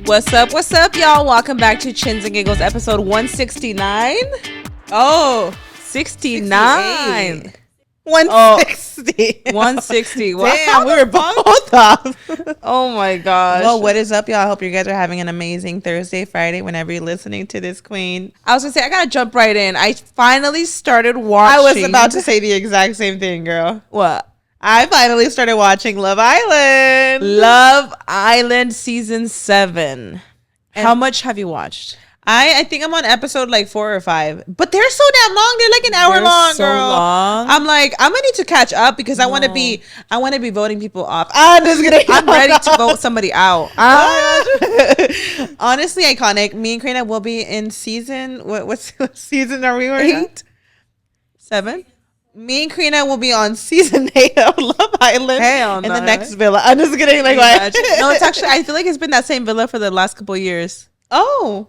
What's up, y'all? Welcome back to Chins and Giggles, episode 169. Oh, 69. 160. 160. Wow. Damn, we were both off. Oh my gosh. Well, what is up, y'all? I hope you guys are having an amazing Thursday, Friday, whenever you're listening to this queen. I was gonna say, I gotta jump right in. I finally started watching. I was about to say the exact same thing, girl. What? I finally started watching Love Island. Love Island season 7. How much have you watched? I think I'm on episode like 4 or 5, but they're so damn long. They're like an hour long, so girl. Long. I'm like, I'm gonna need to catch up because I want to be voting people off. I'm just kidding. I'm ready to vote somebody out. Honestly, iconic. Me and Karina will be in season. What season are we on? 8? 7? Me and Karina will be on season 8 of Love Island. Hell in no. the next villa. I'm just kidding. Like, what? No, it's actually, I feel like it's been that same villa for the last couple of years. Oh.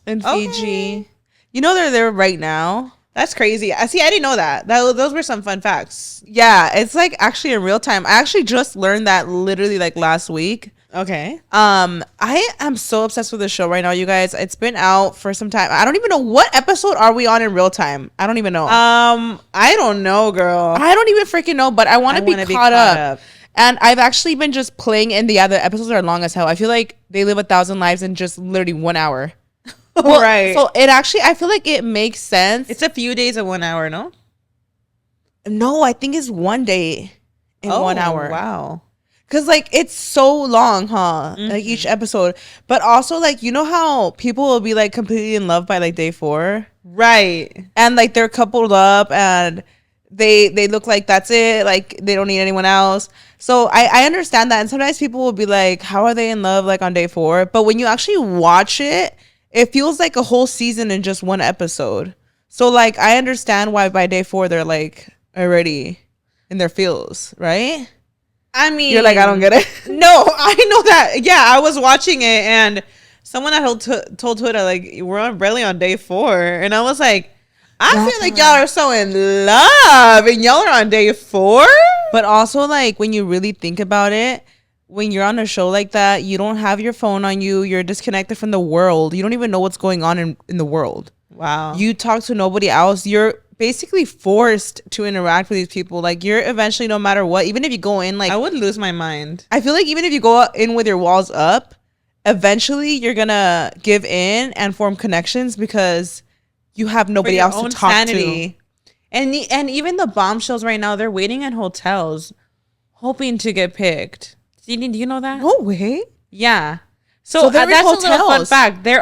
In Fiji. You know they're there right now. That's crazy. I didn't know that. Those were some fun facts. Yeah, it's like actually in real time. I actually just learned that literally like last week. Okay. I am so obsessed with the show right now, you guys. It's been out for some time. I don't even know what episode are we on in real time. I don't even know. I don't know, girl. I don't even freaking know, but I want to be caught up. And I've actually been just playing, and the other episodes are long as hell. I feel like they live 1,000 lives in just literally 1 hour. Well, right. So it actually, I feel like it makes sense. It's a few days of 1 hour, no? No, I think it's 1 day in 1 hour. Wow. Because, like, it's so long, huh? Mm-hmm. Like, each episode. But also, like, you know how people will be, like, completely in love by, like, day 4? Right. And, like, they're coupled up and they look like that's it. Like, they don't need anyone else. So, I understand that. And sometimes people will be like, how are they in love, like, on day 4? But when you actually watch it, it feels like a whole season in just one episode. So, like, I understand why by day 4 they're, like, already in their feels, right? I mean, you're like, I don't get it. No, I know that. Yeah, I was watching it and someone had told Twitter, like, we're barely on day 4. And I was like, I feel like y'all are so in love and y'all are on day 4. But also, like, when you really think about it, when you're on a show like that, you don't have your phone on you. You're disconnected from the world. You don't even know what's going on in the world. Wow. You talk to nobody else. You're basically forced to interact with these people. Like, you're eventually, no matter what, even if you go in, like, I would lose my mind. I feel like even if you go in with your walls up, eventually you're gonna give in and form connections because you have nobody else to talk to. And even the bombshells right now, they're waiting in hotels hoping to get picked. Do you know that? No way. Yeah. So they're that's in a little fun hotels. fact. They're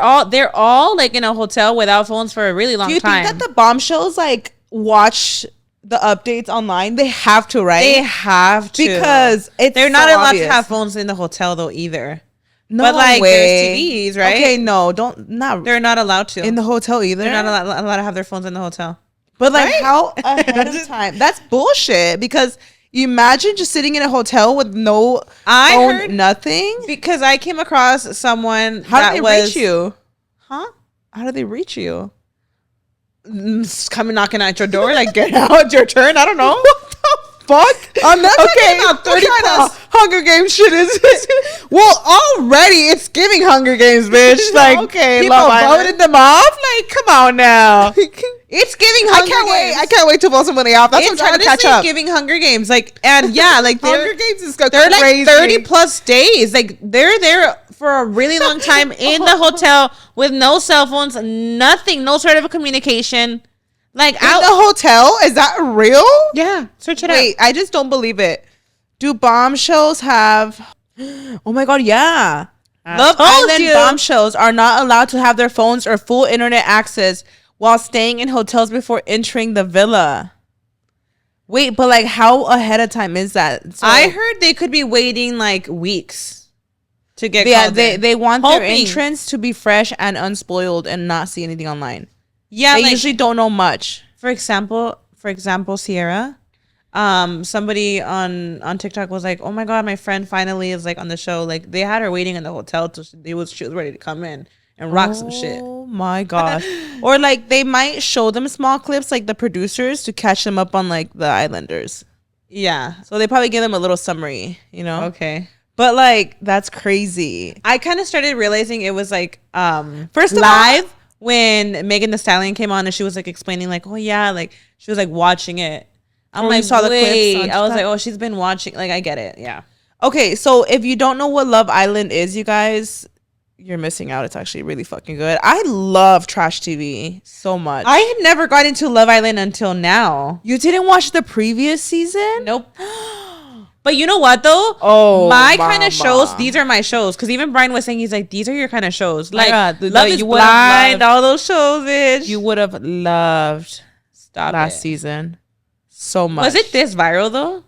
all like in a hotel without phones for a really long time. Do you think that the bombshells like watch the updates online? They have to, right? They have to, because they're not so allowed obvious. to have phones in the hotel though either. No but like way. there's TVs, right? Okay, no, they're not allowed to in the hotel either. They're not allowed to have their phones in the hotel. But like, right? how ahead of time? That's bullshit. Because you imagine just sitting in a hotel with no phone, nothing. Because I came across someone. How did they reach you? Huh? How did they reach you? Coming knocking at your door, like, get out, your turn. I don't know. What the fuck? I'm not okay, about 30 plus Hunger Games shit is. Well, already it's giving Hunger Games, bitch. Like, okay, people voted them off. Like, come on now. It's giving Hunger Games. I can't wait to vote somebody off. That's what I'm trying to catch up. Giving Hunger Games, like, and yeah, like Hunger Games is they're crazy. like 30 plus days. Like, they're there for a really long time in the hotel with no cell phones, nothing, no sort of a communication. Like, in the hotel? Is that real? Yeah, search it out. Wait, I just don't believe it. Do bombshells have? Oh my god, yeah. Love Island bombshells are not allowed to have their phones or full internet access while staying in hotels before entering the villa. Wait, but like, how ahead of time is that? So, I heard they could be waiting like weeks to get called in. They want their entrance to be fresh and unspoiled and not see anything online. Yeah, they usually don't know much. For example, Sierra, somebody on TikTok was like, "Oh my god, my friend finally is like on the show." Like, they had her waiting in the hotel till she was ready to come in and rock some shit. Oh my gosh. Or like, they might show them small clips, like the producers, to catch them up on like the Islanders. Yeah. So they probably give them a little summary, you know? Okay. But like that's crazy. I kind of started realizing it was like First of live when Megan Thee Stallion came on and she was like explaining like, oh yeah, like she was like watching it. I'm like, saw the wait. clips on I was TikTok. like, oh, she's been watching. Like, I get it. Yeah. Okay, so if you don't know what Love Island is, you guys, you're missing out. It's actually really fucking good. I love trash TV so much. I had never got into Love Island until now. You didn't watch the previous season? Nope. But you know what though? Oh, my kind of shows. These are my shows. Because even Brian was saying he's like, these are your kind of shows. Like Love is Blind, all those shows. Bitch. You would have loved Stop last it. season so much. Was it this viral though?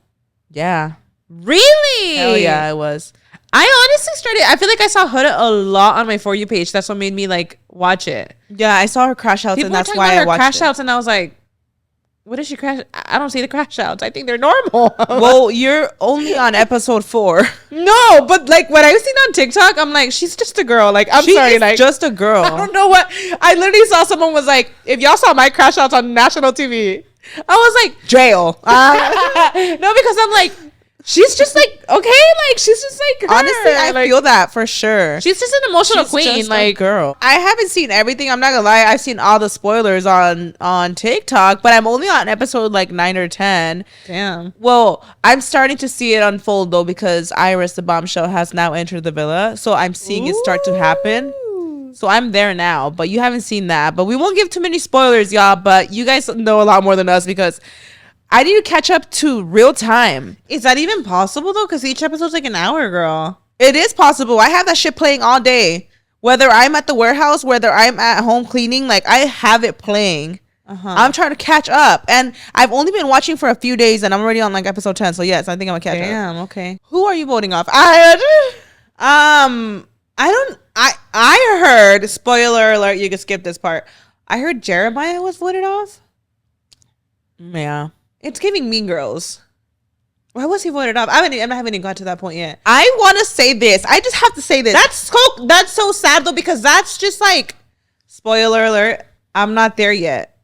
Yeah. Really? Hell yeah, it was. I honestly started. I feel like I saw Huda a lot on my For You page. That's what made me like watch it. Yeah, I saw her crash outs, People and that's were talking why about I her watched crash it. outs, and I was like, "What is she crash? I don't see the crash outs. I think they're normal." Well, you're only on episode 4. No, but like what I've seen on TikTok, I'm like, she's just a girl. Like, I'm She sorry, is like just a girl. I don't know what. I literally saw someone was like, if y'all saw my crash outs on national TV, I was like, Jail. no, because I'm like, she's just like, okay, like she's just like her. Honestly, I like, feel that for sure. she's just an emotional She's queen. just a Like, girl. I haven't seen everything. I'm not gonna lie. I've seen all the spoilers on TikTok, but I'm only on episode like 9 or 10. damn. Well, I'm starting to see it unfold though because Iris the bombshell has now entered the villa, so I'm seeing it start to happen. So I'm there now, but you haven't seen that. But we won't give too many spoilers, y'all. But you guys know a lot more than us because I need to catch up to real time. Is that even possible though? Because each episode's like an hour, girl. It is possible. I have that shit playing all day. Whether I'm at the warehouse, whether I'm at home cleaning, like I have it playing. I'm trying to catch up. And I've only been watching for a few days and I'm already on like episode 10. So yes, I think I'm gonna catch up. Damn. Okay. Who are you voting off? I heard, spoiler alert, you can skip this part. I heard Jeremiah was voted off. Yeah. It's giving Mean Girls. Why was he voted off? I haven't even got to that point yet. I want to say this. I just have to say this. That's so sad though, because that's just like, spoiler alert, I'm not there yet.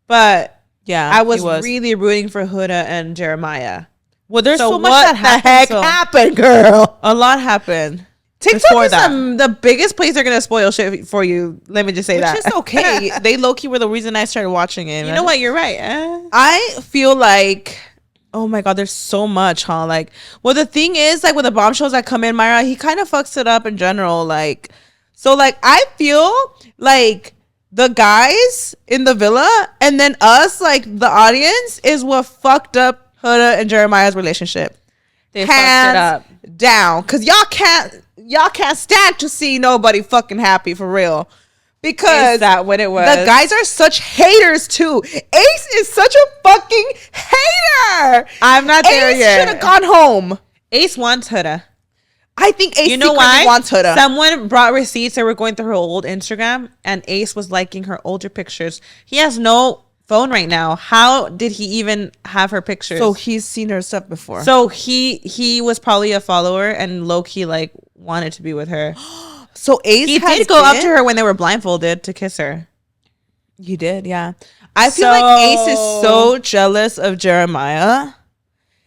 But yeah, I was really rooting for Huda and Jeremiah. Well, there's so much what that the heck happened. happened, girl? A lot happened. TikTok is the biggest place they're gonna spoil shit for you. Let me just say that. Which is okay. They low key were the reason I started watching it. You know what? You're right. I feel like, oh my god, there's so much, huh? Like, well, the thing is, like with the bombshells that come in, Myra, he kind of fucks it up in general. Like, so like I feel like the guys in the villa and then us, like the audience, is what fucked up Huda and Jeremiah's relationship. They fucked it up down, cause y'all can't stand to see nobody fucking happy for real. Because is that what it was? The guys are such haters too. Ace is such a fucking hater. I'm not there Ace yet. should have gone home. Ace wants Huda. I think Ace, you know why? wants Huda. Someone brought receipts. They were going through her old Instagram, and Ace was liking her older pictures. He has no phone right now. How did he even have her pictures? So he's seen her stuff before. So he was probably a follower and low key like wanted to be with her. So Ace He did go up to her when they were blindfolded to kiss her. You did, yeah. I feel like Ace is so jealous of Jeremiah.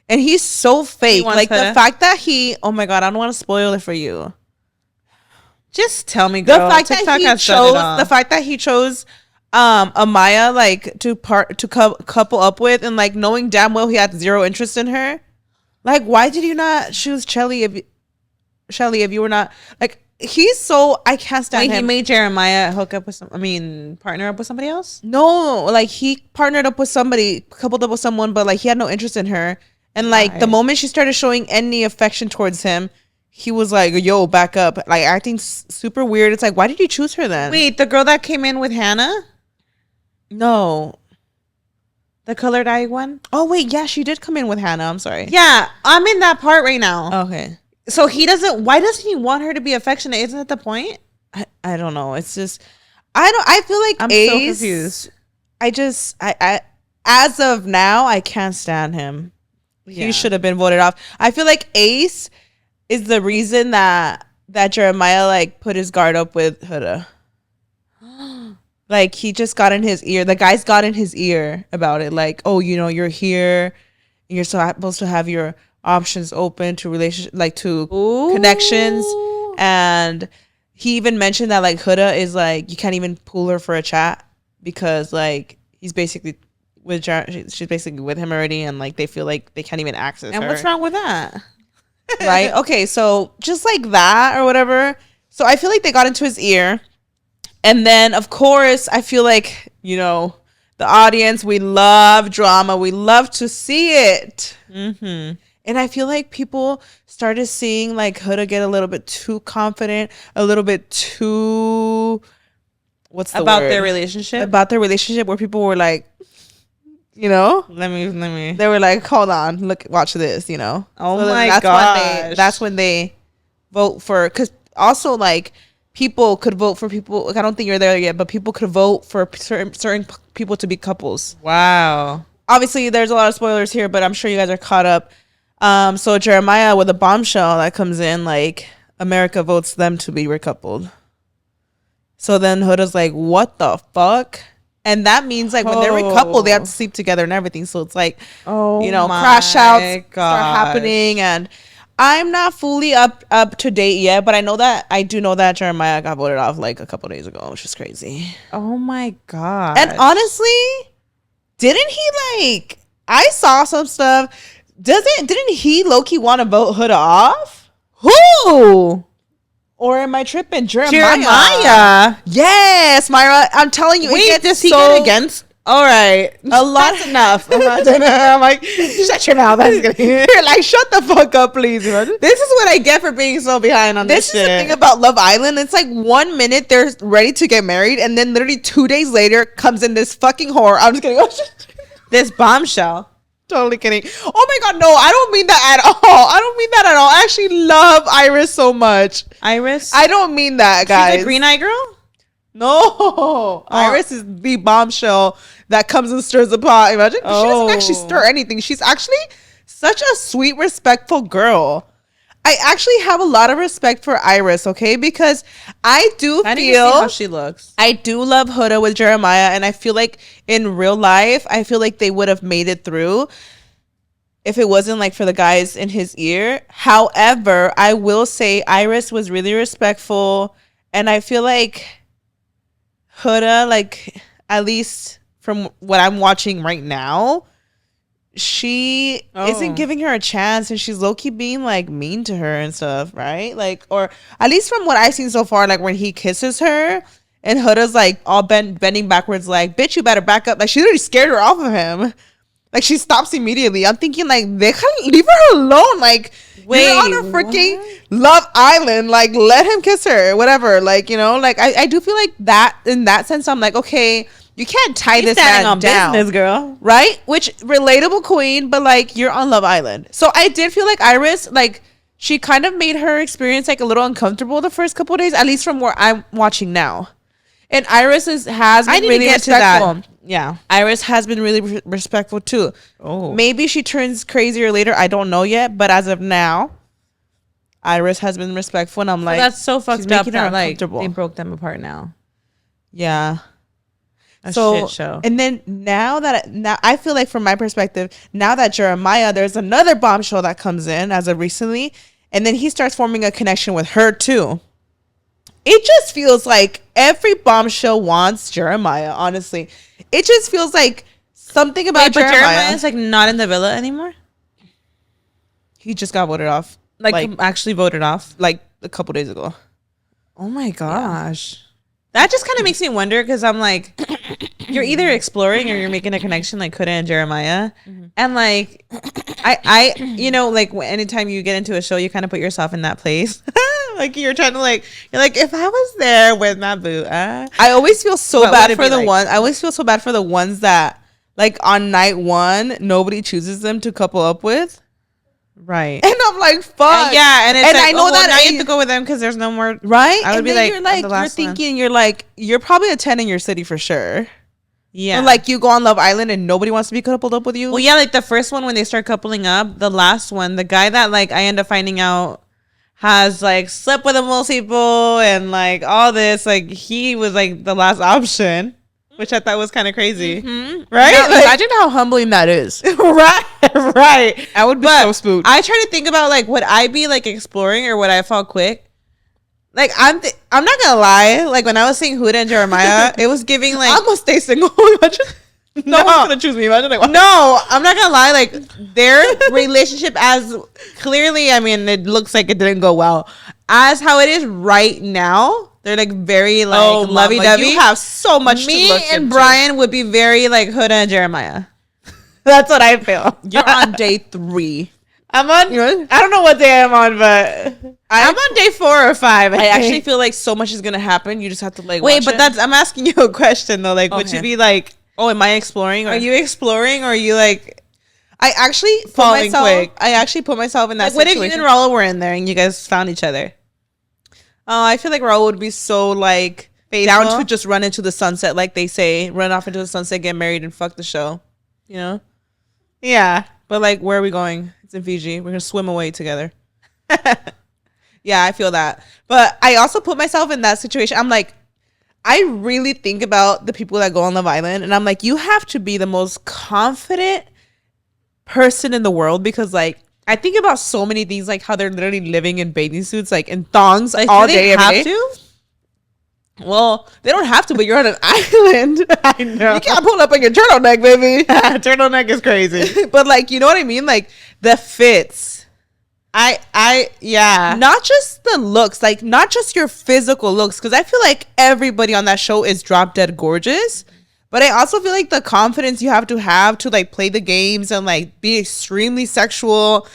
And he's so fake. Like the fact that oh my god, I don't want to spoil it for you. Just tell me, girl. The fact that he chose Amaya like to couple up with, and like knowing damn well he had zero interest in her. Like, why did you not choose Shelly if you were not like? He's so, I can't stand him. He made Jeremiah partner up with somebody else? No, like he partnered up with somebody, coupled up with someone, but like he had no interest in her. And like the moment she started showing any affection towards him, he was like, yo, back up. Like acting super weird. It's like, why did you choose her then? Wait, the girl that came in with Hannah? No. The colored eye one? Oh, wait, yeah, she did come in with Hannah. I'm sorry. Yeah, I'm in that part right now. Okay. So why doesn't he want her to be affectionate? Isn't that the point? I don't know. It's just, I feel like I'm Ace, so confused. I as of now, I can't stand him. Yeah. He should have been voted off. I feel like Ace is the reason that Jeremiah like put his guard up with Huda. Like he just got in his ear. The guys got in his ear about it. Like, oh, you're here. You're supposed to have your options open to relationship, like to Ooh. connections. And he even mentioned that like Huda is like, you can't even pull her for a chat because like he's basically with she's basically with him already, and like they feel like they can't even access her. And what's wrong with that? Right? Okay, so just like that or whatever. So I feel like they got into his ear. And then, of course, I feel like, you know, the audience, we love drama. We love to see it. Mm-hmm. And I feel like people started seeing like Huda get a little bit too confident, a little bit too, what's the About word? their relationship? About their relationship, where people were like, you know, Let me. they were like, hold on, look, watch this, you know. Oh So my gosh. that's when they vote for, because also like people could vote for people. Like, I don't think you're there yet, but people could vote for certain people to be couples. Wow. Obviously, there's a lot of spoilers here, but I'm sure you guys are caught up. So Jeremiah with a bombshell that comes in, like America votes them to be recoupled. So then Huda's like, what the fuck? And that means like when they're recoupled, they have to sleep together and everything. So it's like, you know, crash outs start happening. And I'm not fully up to date yet, but I do know that Jeremiah got voted off like a couple days ago, which is crazy. Oh my god. And honestly, didn't he like? I saw some stuff. Didn't he low-key want to vote Huda off? Who? Or am I tripping? Jeremiah. Yes, Myra. I'm telling you. Wait, does he get against? All right, a lot. That's enough. I'm like, shut your mouth. That's gonna. You're like, shut the fuck up, please. This is what I get for being so behind on this shit. This is the thing about Love Island. It's like 1 minute they're ready to get married, and then literally 2 days later comes in this fucking whore. I'm just kidding. This bombshell. Totally kidding. Oh my god, no, I don't mean that at all. I don't mean that at all. I actually love Iris so much. Iris? I don't mean that, guys. She's a green eye girl? No. Iris is the bombshell that comes and stirs the pot. Imagine. She doesn't actually stir anything. She's actually such a sweet, respectful girl. I actually have a lot of respect for Iris, okay? Because I do feel how she looks. I do love Huda with Jeremiah, and I feel like in real life, I feel like they would have made it through if it wasn't like for the guys in his ear. However, I will say Iris was really respectful, and I feel like Huda, like at least from what I'm watching right now, she isn't giving her a chance, and she's low-key being like mean to her and stuff, right? Like, or at least from what I've seen so far, like when he kisses her and Huda's like all bending backwards, like, bitch, you better back up. Like, she literally scared her off of him. Like, she stops immediately. I'm thinking like, leave her alone. Like, wait, you're on a freaking Love Island. Like, let him kiss her, whatever. Like, you know, like I do feel like that in that sense. I'm like, okay, you can't tie this man on down, business, girl. right? Which relatable queen, but like you're on Love Island. So I did feel like Iris, like she kind of made her experience like a little uncomfortable the first couple of days, at least from where I'm watching now. And Iris has been really respectful. Yeah, Iris has been really respectful too. Oh, maybe she turns crazier later. I don't know yet, but as of now, Iris has been respectful, and I'm like, that's so fucked up that like they broke them apart now. Yeah. A shit show. And then now I feel like from my perspective, now that Jeremiah, there's another bombshell that comes in as of recently, and then he starts forming a connection with her too. It just feels like every bombshell wants Jeremiah, honestly. It just feels like something about Jeremiah. But Jeremiah's like not in the villa anymore? He just got voted off. Like actually voted off? Like a couple days ago. Oh my gosh. Yeah. That just kind of makes me wonder, because I'm like, you're either exploring or you're making a connection like Huda and Jeremiah. Mm-hmm. And like, I you know, like anytime you get into a show, you kind of put yourself in that place. Like you're trying to you're like, if I was there with my boo, I always feel so bad for the one. I always feel so bad for the ones that like on night one, nobody chooses them to couple up with. Right. And I'm like, fuck. Yeah. And it's I know that now you have to go with them because there's no more. Right. I would be like, you're thinking, you're probably a 10 in your city for sure. Yeah. And like you go on Love Island and nobody wants to be coupled up with you. Well, yeah, like the first one when they start coupling up, the last one, the guy that like I end up finding out has like slept with multiple people and like all this, like he was like the last option. which I thought was kind of crazy. Mm-hmm. Right? Now, like, imagine how humbling that is. right. I would be so spooked. I try to think about like, would I be like exploring or would I fall quick? Like I'm not gonna lie. Like when I was seeing Huda and Jeremiah, it was giving like I'm gonna stay single. No one's gonna choose me. Imagine like, no, I'm not gonna lie. Like their relationship, as clearly, I mean, it looks like it didn't go well. As how it is right now, they're like very like lovey-dovey. You have so much. Me to look and into. Brian would be very like Huda and Jeremiah. That's what I feel. You're on day 3. I'm on. I don't know what day I'm on, but I'm on day 4 or 5. I actually feel like so much is gonna happen. You just have to like wait, watch but it. I'm asking you a question though. Like, would Okay. you be like? Oh, am I exploring? Or? Are you exploring, or are you like? I actually Falling quick. I actually put myself in that Like, what if situation. you and Raul were in there and you guys found each other? I feel like Raul would be so like Faithful? down to just run into the sunset, like they say, run off into the sunset, get married, and fuck the show. You know? Yeah. But like, where are we going? It's in Fiji. We're gonna swim away together. Yeah, I feel that. But I also put myself in that situation. I'm like, I really think about the people that go on Love Island, and I'm like, you have to be the most confident person in the world, because like I think about so many things, like how they're literally living in bathing suits, like in thongs, like all day, every day. Well, they don't have to, but you're on an island. I know. You can't pull up on your turtleneck, baby. Turtleneck is crazy. But like, you know what I mean? Like the fits. Yeah. Not just the looks, like not just your physical looks, because I feel like everybody on that show is drop dead gorgeous. But I also feel like the confidence you have to like play the games and like be extremely sexual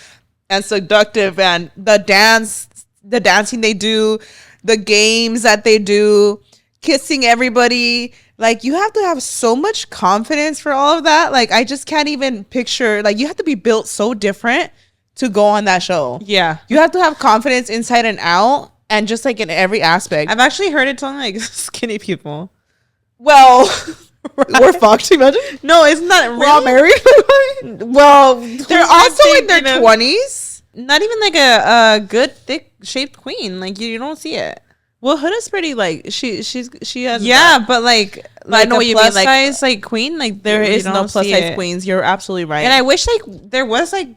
and seductive, and the dancing they do, the games that they do, kissing everybody. Like you have to have so much confidence for all of that. Like I just can't even picture, like you have to be built so different to go on that show. Yeah. You have to have confidence inside and out, and just like in every aspect. I've actually heard it on like skinny people. Well, we're fucked. Imagine. No, it's not. We're all married. Well, They're also in their 20s. Not even like a good thick shaped queen. Like you don't see it. Well, Huda's pretty like she has. Yeah, but like I know a what you plus mean, like, size like queen. Like there you is no don't plus see size it. queens. You're absolutely right. And I wish like there was like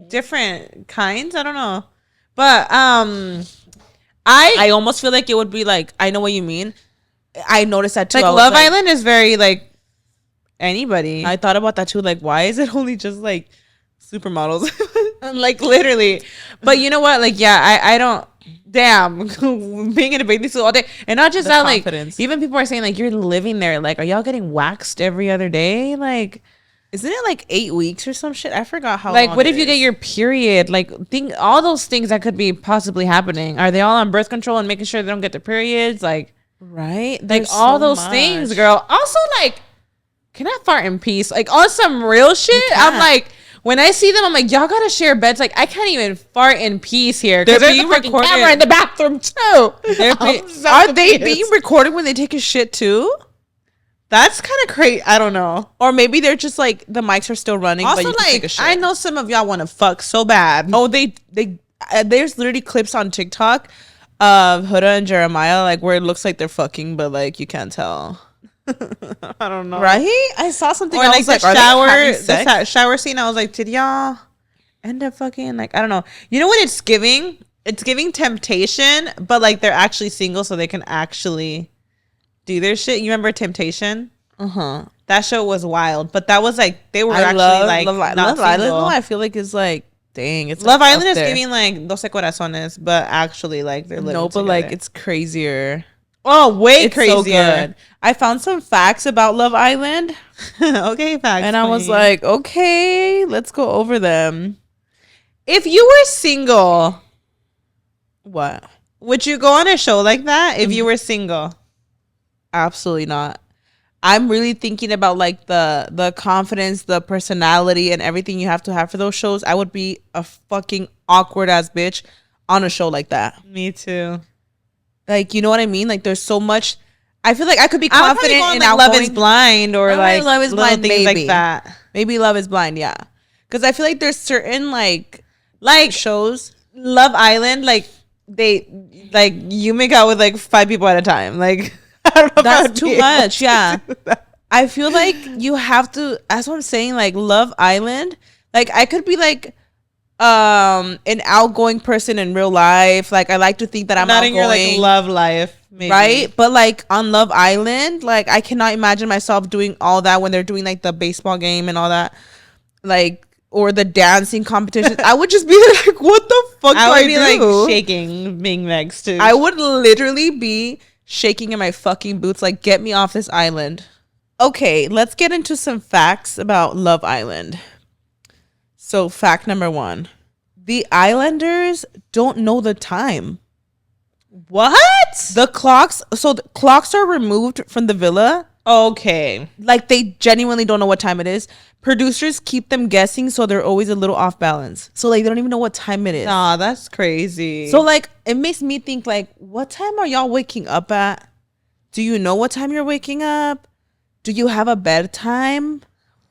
different kinds. I don't know, but I almost feel like it would be like, I know what you mean. I noticed that too. like Love Island is very like anybody. I thought about that too. Like, why is it only just like supermodels? Like literally. But you know what? Like, yeah, I don't. Damn, being in a bathing suit all day, and not just The that. Like, confidence. even people are saying like you're living there. Like, are y'all getting waxed every other day? Like, Isn't it like 8 weeks or some shit? I forgot how. like long what it if you is. get your period? Like, think all those things that could be possibly happening. Are they all on birth control and making sure they don't get their periods? Like, right? like There's all so those much. things, girl. Also, like, can I fart in peace? Like on some real shit. I'm can't. like, when I see them, I'm like, y'all gotta share beds. Like, I can't even fart in peace here. They're Because there's a being fucking recorded. camera in the bathroom too. Are they being recorded when they take a shit too? That's kind of crazy. I don't know. Or maybe they're just like the mics are still running. but Also, you can take a like, shit. I know some of y'all want to fuck so bad. Oh, they there's literally clips on TikTok of Huda and Jeremiah, like where it looks like they're fucking, but like you can't tell. I don't know. Right? I saw something. Or I like was the like, are they shower, having the sex? shower scene. I was like, did y'all end up fucking? Like, I don't know. You know what it's giving? It's giving temptation, but like they're actually single, so they can actually do their shit. You remember Temptation? That show was wild, but that was like they were I actually love like Love not Island. single. No, I feel like it's like, dang, it's Love like Island up is there. giving like 12 corazones, but actually like they're living No, but like together. it's crazier. oh way It's crazier. so good. I found some facts about Love Island, Okay, facts. and I was queen. like, okay, let's go over them. if you were single, What? would you go on a show like that if you were single? Absolutely not. I'm really thinking about like the confidence, the personality, and everything you have to have for those shows. I would be a fucking awkward ass bitch on a show like that. Me too. Like, you know what I mean? Like, there's so much. I feel like I could be I would probably confident go on, in like, Love is Blind or Okay, like Love is little Blind, things maybe. like that. Maybe Love is Blind, yeah. Because I feel like there's certain like shows. Love Island, like they like you make out with like 5 people at a time. Like don't know. That's too much. Yeah. I feel like you have to, that's what I'm saying, like Love Island. Like I could be like an outgoing person in real life. Like I like to think that I'm not outgoing. in your like love life, maybe. Right? But like on Love Island, like I cannot imagine myself doing all that when they're doing like the baseball game and all that. Like or the dancing competition. I would just be like, what the fuck do I would be do? like shaking, being next to. I would literally be shaking in my fucking boots, like, get me off this island. Okay, let's get into some facts about Love Island. So, fact number 1. The islanders don't know the time. What? The clocks are removed from the villa. Okay. Like, they genuinely don't know what time it is. Producers keep them guessing, so they're always a little off balance. So, like, they don't even know what time it is. Nah, that's crazy. So, like, it makes me think, like, what time are y'all waking up at? Do you know what time you're waking up? Do you have a bedtime?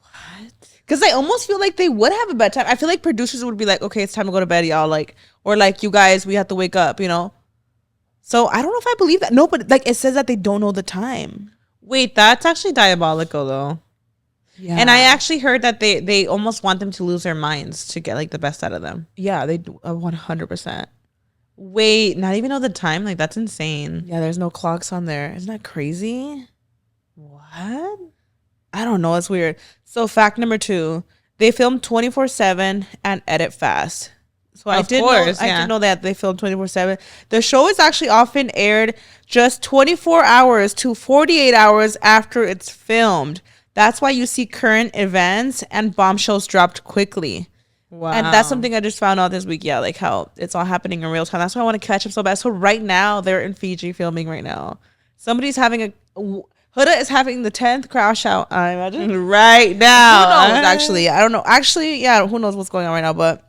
What? Because I almost feel like they would have a bedtime. I feel like producers would be like, okay, it's time to go to bed, y'all. Like, or like, you guys, we have to wake up, you know? So, I don't know if I believe that. No, but, like, it says that they don't know the time. Wait, that's actually diabolical, though. Yeah. And I actually heard that they almost want them to lose their minds to get, like, the best out of them. Yeah, they do 100%. Wait, not even know the time? Like, that's insane. Yeah, there's no clocks on there. Isn't that crazy? What? I don't know. It's weird. So fact number 2, they film 24/7 and edit fast. So I did know that they film 24/7. The show is actually often aired just 24 hours to 48 hours after it's filmed. That's why you see current events and bombshells dropped quickly. Wow. And that's something I just found out this week. Yeah, like how it's all happening in real time. That's why I want to catch up so bad. So right now, they're in Fiji filming right now. Somebody's having Huda is having the 10th crash out, I imagine. Right now. Who knows, actually? I don't know. Actually, yeah, who knows what's going on right now, but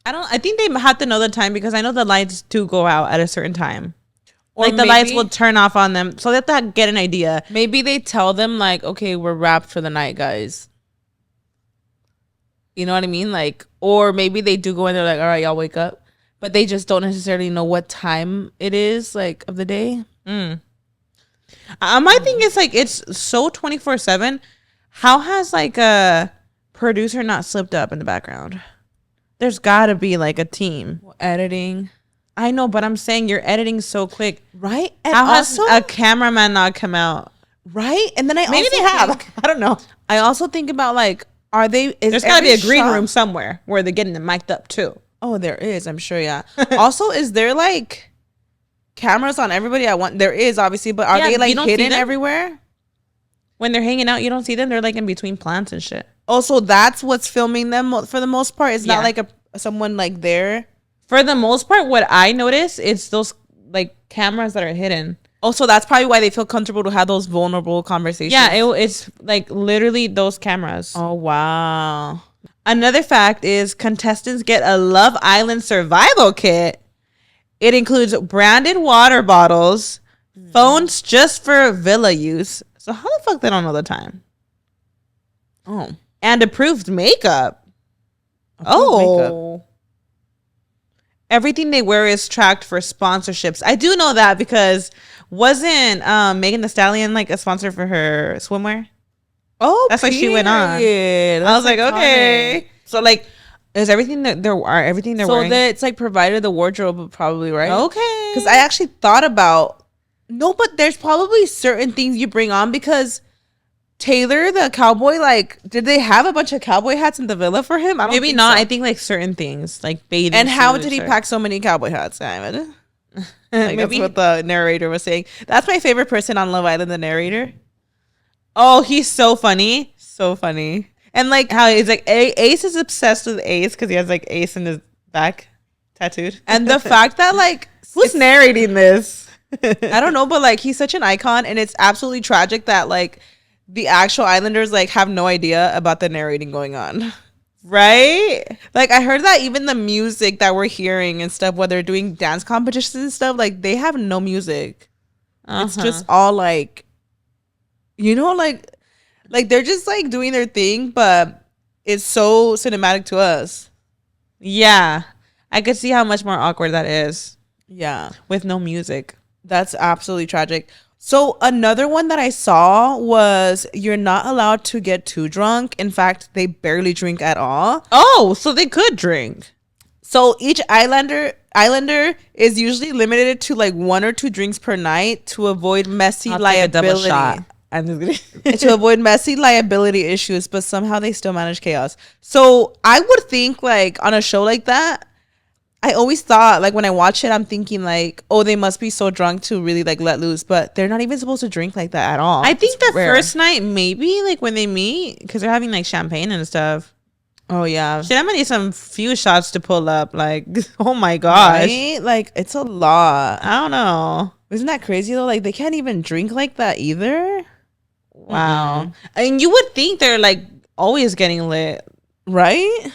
I think they have to know the time because I know the lights do go out at a certain time. or Like the lights will turn off on them. So they have to get an idea. maybe they tell them like, okay, we're wrapped for the night, guys. You know what I mean? Like, or maybe they do go in there like, all right, y'all wake up. But they just don't necessarily know what time it is, like, of the day. My thing is like, it's so 24/7. How has like a producer not slipped up in the background? There's gotta be like a team. Editing. I know, but I'm saying you're editing so quick. Right? And How has also, a cameraman not come out? right? And then Maybe also they have. think- I don't know. I also think about like, There's gotta be a green shot- room somewhere where they're getting them mic'd up too. Oh, there is, I'm sure, yeah. Also, is there like cameras on everybody at once? There is, obviously, but are Yeah, they you like don't see hidden them? everywhere? When they're hanging out, you don't see them. They're like in between plants and shit. Also, that's what's filming them for the most part. It's Yeah. not like someone like there. For the most part, what I notice is those like cameras that are hidden. Also, that's probably why they feel comfortable to have those vulnerable conversations. Yeah, it's like literally those cameras. Oh, wow. Another fact is contestants get a Love Island survival kit. It includes branded water bottles, phones just for villa use. So how the fuck they don't know the time? Oh. And approved makeup. Makeup. Everything they wear is tracked for sponsorships. I do know that because wasn't Megan Thee Stallion like a sponsor for her swimwear? Oh, That's why she went on. period. I was like, That's okay. iconic. So like, is everything that they're everything they're So wearing? it's like provided the wardrobe, probably, right? Okay. Because I actually thought about but there's probably certain things you bring on because Taylor, the cowboy, like, did they have a bunch of cowboy hats in the villa for him? I don't Maybe think not. so. I think like certain things, like bathing. And how suits did he or- pack so many cowboy hats? I imagine. Like, Maybe. that's what the narrator was saying. That's my favorite person on Love Island, the narrator. Oh, he's so funny. So funny. And like how he's like Ace is obsessed with Ace because he has like Ace in his back tattooed. And the fact that, like, Who's narrating this? I don't know, but like, he's such an icon, and it's absolutely tragic that like the actual Islanders like have no idea about the narrating going on. Right? Like, I heard that even the music that we're hearing and stuff, when they're doing dance competitions and stuff, like, they have no music. It's just all like, you know, like they're just like doing their thing, but it's so cinematic to us. Yeah. I could see how much more awkward that is Yeah, with no music. that's absolutely tragic. So another one that I saw was you're not allowed to get too drunk. In fact, they barely drink at all. Oh, so they could drink. So each islander is usually limited to like 1 or 2 drinks per night to avoid messy liability. I'm just kidding. To avoid messy liability issues, but somehow they still manage chaos. So I would think like on a show like that, I always thought like when I watch it, I'm thinking like, oh, they must be so drunk to really like let loose, but they're not even supposed to drink like that at all. I think It's the rare. first night, maybe like when they meet, because they're having like champagne and stuff. Oh yeah, Shit, I'm gonna need some few shots to pull up. Like, oh my gosh, right? Like it's a lot. I don't know. Isn't that crazy though? Like they can't even drink like that either. Wow. And you would think they're like always getting lit. Right?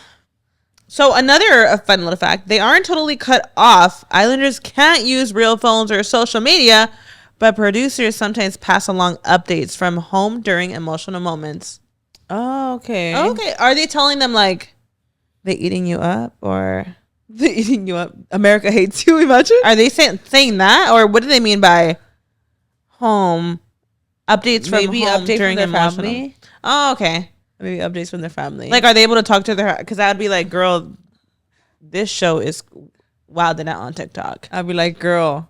So another fun little fact, they aren't totally cut off. Islanders can't use real phones or social media, but producers sometimes pass along updates from home during emotional moments. Oh, okay. Okay. Are they telling them like they eating you up, or They're eating you up. America hates you, imagine? are they saying that, or what do they mean by home updates from Maybe home update during from their emotional? family. Oh, okay. Maybe updates from their family. Like, are they able to talk to their? Because I'd be like, girl, this show is wilding out on TikTok. I'd be like, girl,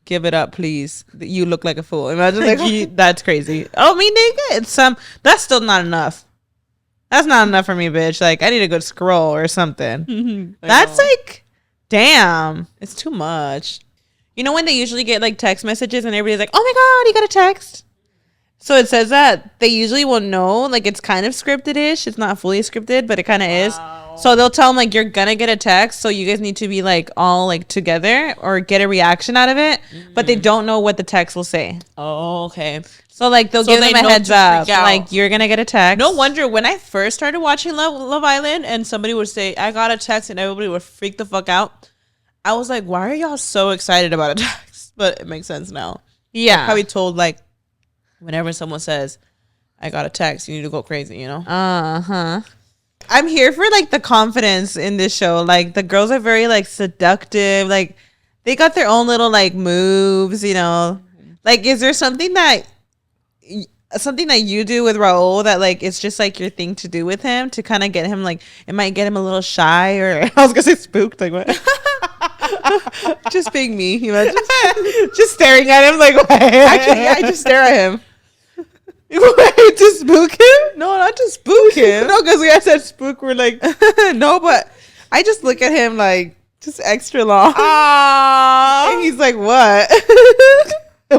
give it up, please. You look like a fool. Imagine like That's crazy. Oh, me, nigga, it's that's still not enough. That's not enough for me, bitch. Like, I need a good scroll or something. That's like, damn. it's too much. You know when they usually get like text messages and everybody's like, oh my God, you got a text. So it says that they usually will know, like it's kind of scripted-ish. It's not fully scripted, but it kind of is. So they'll tell them like you're gonna get a text, so you guys need to be like all like together or get a reaction out of it. But they don't know what the text will say. Oh, okay. So like they'll So give they them a know heads to up, freak out. like you're gonna get a text. No wonder when I first started watching Love Island and somebody would say, I got a text, and everybody would freak the fuck out. I was like, why are y'all so excited about a text? But it makes sense now. Yeah. Probably told like whenever someone says, I got a text, you need to go crazy, you know? Uh-huh. I'm here for like the confidence in this show. Like the girls are very like seductive. Like they got their own little like moves, you know. Like is there something that you do with Raul that like it's just like your thing to do with him to kind of get him like it might get him a little shy, or I was gonna say spooked, like what? Just being me, you know? Just staring at him like what? Actually, yeah, I just stare at him. Wait, to spook him? No, not to spook him. No, because we I said spook, we're like No, but I just look at him like just extra long. ah. And he's like, what?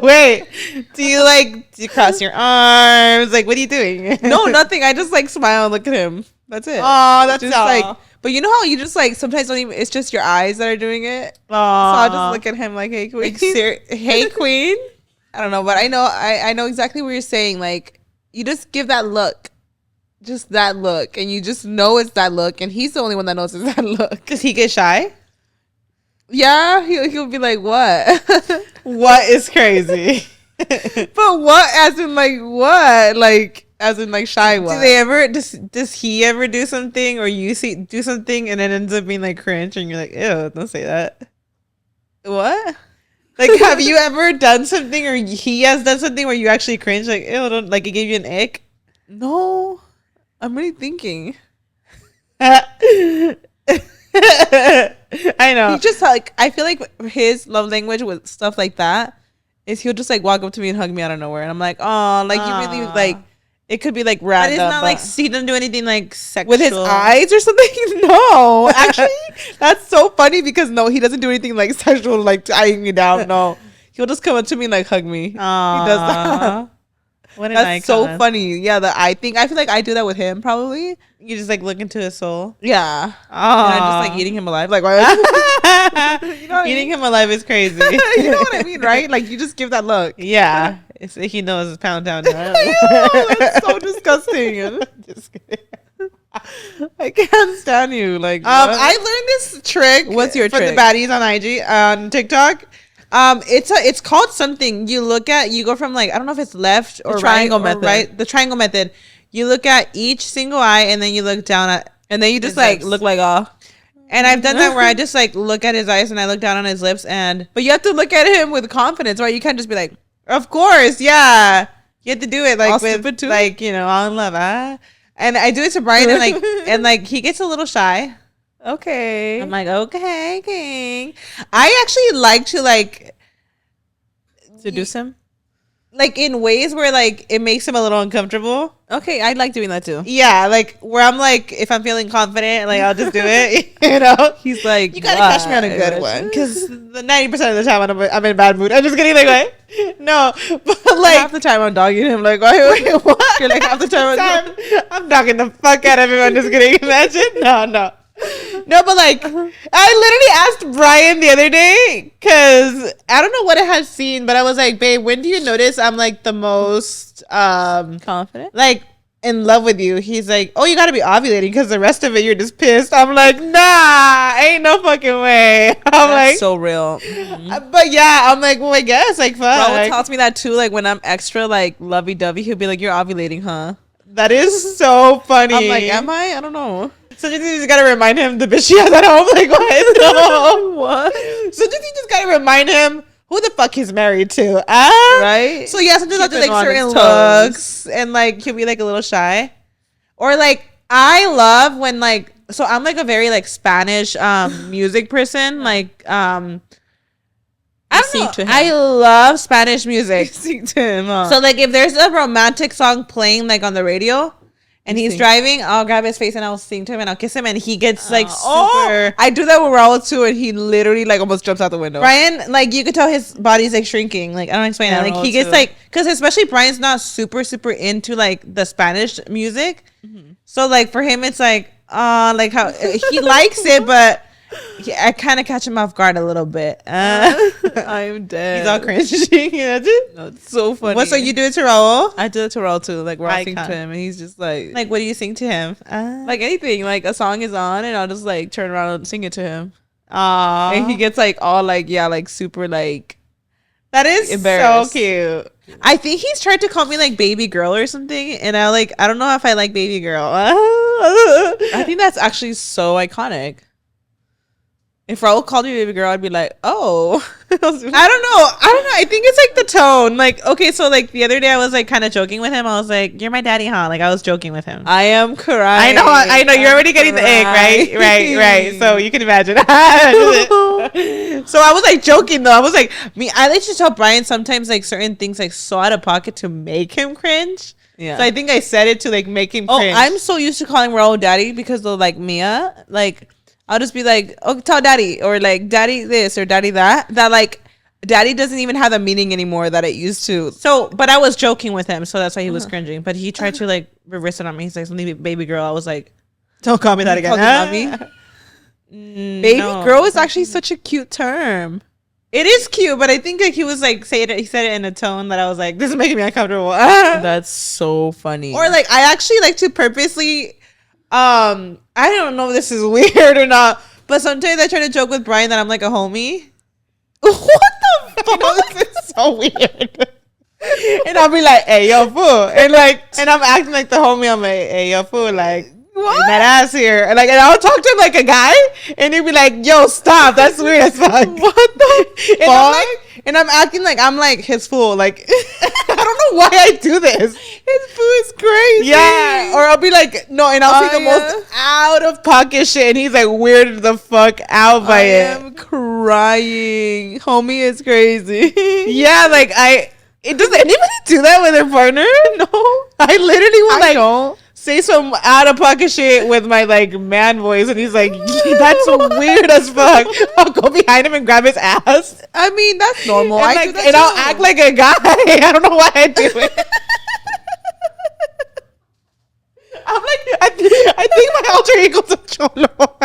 Wait, do you cross your arms? Like, what are you doing? No, nothing. I just like smile and look at him. That's it. Oh, that's Just like, but you know how you just like sometimes don't even, it's just your eyes that are doing it. So I'll just look at him like, hey, queen. hey, queen. I don't know, but I know exactly what you're saying. Like, you just give that look. Just that look. And you just know it's that look. And he's the only one that knows it's that look. Does he get shy? Yeah, he'll be like, what? What is crazy? But what? As in like what? Like as in like shy what? Do they ever does he ever do something, or you do something and it ends up being like cringe and you're like, ew, don't say that? What? Like, have you ever done something, or he has done something where you actually cringe, like, ew, don't, like it gave you an ick? No. I'm really thinking. I know. He just like, I feel like his love language with stuff like that is he'll just like walk up to me and hug me out of nowhere, and I'm like, oh, like you really like. It could be like But random. it's not like he doesn't do anything like sexual with his eyes or something. No, actually, that's so funny because no, he doesn't do anything like sexual, like eyeing me down. No, he'll just come up to me and like hug me. He does that. What an That's so icon. funny. Yeah, the eye thing. I feel like I do that with him probably. You just like look into his soul. Yeah. Oh, And I'm just like eating him alive. Like, why? You know what I eating mean? him alive is crazy. You know what I mean, right? Like you just give that look. Yeah, he knows it's pound down. That's so disgusting. Just kidding. I can't stand you. Like, I what? learned this trick. What's your for trick? the baddies on IG on TikTok? It's called something. You go from like I don't know if it's left or triangle right, method. right. The triangle method. You look at each single eye and then you look down at, And then you just his like lips. look like, oh. And I've done that where I just like look at his eyes and I look down on his lips and But you have to look at him with confidence, right? You can't just be like, Of course, yeah. You have to do it like All with stupid too? like, all in love. And I do it to Brian and like he gets a little shy. Okay. I'm like, okay, king. I actually like to like Seduce him? like in ways where like it makes him a little uncomfortable. Okay, I like doing that too. Yeah, like where I'm like, if I'm feeling confident, like I'll just do it. He's like, You gotta catch me on a good one, because the 90% of the time I'm in a bad mood. I'm just kidding. Like, what? No, but like half the time I'm dogging him. Like, why? what? You're like half the time. I'm dogging the fuck out of him. I'm just kidding. Imagine? No, but like, I literally asked Brian the other day because I don't know what I had seen, but I was like, babe, when do you notice I'm like the most Confident? like in love with you? He's like, oh, you gotta be ovulating because the rest of it you're just pissed. I'm like, nah, ain't no fucking way. I'm That's like, so real. Mm-hmm. but yeah, I'm like, well, I guess like fuck. Raul tells me that too. Like when I'm extra like lovey dovey, he'll be like, "You're ovulating, huh?" That is so funny. I'm like, "Am I? I don't know." So you just gotta remind him the bitch she has at home. Like what? No. What? So you just gotta remind him who the fuck he's married to. Right? So yeah, sometimes I'll do Keep him like on certain his looks and like he'll be like a little shy. Or like I love when like, so I'm like a very like Spanish music person. Like I don't sing know. to him. I love Spanish music. Sing to him. Huh? So like if there's a romantic song playing like on the radio and he's sing. driving, I'll grab his face and I'll sing to him and I'll kiss him and he gets like super. I do that with Raul too, and he literally like almost jumps out the window. Brian, like you could tell his body's like shrinking. Like I don't explain Yeah, that. Like Raul he gets too. like, because especially Brian's not super into like the Spanish music. So like for him it's like like how he likes it, but I kind of catch him off guard a little bit. I'm dead. He's all cringy. No, it's so funny. What? So you do it to Raul? I did it to Raul too. Like Raul sing to Icon. him, and he's just like Like what do you sing to him? like anything. Like a song is on, and I'll just like turn around and sing it to him, Aww. and he gets like all like like super like That is embarrassed. so cute. I think he's tried to call me like baby girl or something, and I don't know if I like baby girl. I think that's actually so iconic. If Raul called me baby girl, I'd be like, oh. I don't know. I think it's like the tone. Like, okay, so like the other day I was like kind of joking with him. I was like, "You're my daddy, huh?" Like I was joking with him. I am crying. I know. You're already getting the ick, right? Right. So you can imagine. So I was like joking though. I was like, I like to tell Brian sometimes like certain things like so out of pocket to make him cringe. Yeah. So I think I said it to like make him cringe. I'm so used to calling Raul daddy because of like Mia. Like I'll just be like, oh, tell daddy, or like daddy this or daddy that. That like daddy doesn't even have the meaning anymore that it used to. So, but I was joking with him, so that's why he was cringing. But he tried to like reverse it on me. He's like, something baby girl. I was like, don't call me that again. Called you mommy? Baby girl is actually such a cute term. It is cute, but I think like he was like he said it in a tone that I was like, this is making me uncomfortable. That's so funny. Or like I actually like to purposely I don't know if this is weird or not, but sometimes I try to joke with Brian that I'm like a homie. what the fuck? This is so weird. And I'll be like, hey yo fool. And I'm acting like the homie. I'm like, hey yo fool, like What? that ass here. And I'll talk to him like a guy, and he'll be like, yo, stop, that's weird as fuck. What the fuck? And I'm acting like I'm like his fool. Like I don't know why I do this. His food is crazy. Yeah. Or I'll be like, no, and I'll say the most out of pocket shit, and he's like weirded the fuck out by I it. am crying. Homie is crazy. Yeah, like does anybody do that with their partner? No. I literally will like don't. say some out of pocket shit with my like man voice, and he's like, that's so weird as fuck. I'll go behind him and grab his ass. I mean, that's normal. And, I do that and I'll too. act like a guy. I don't know why I do it. I'm like, I think my alter ego's a cholo.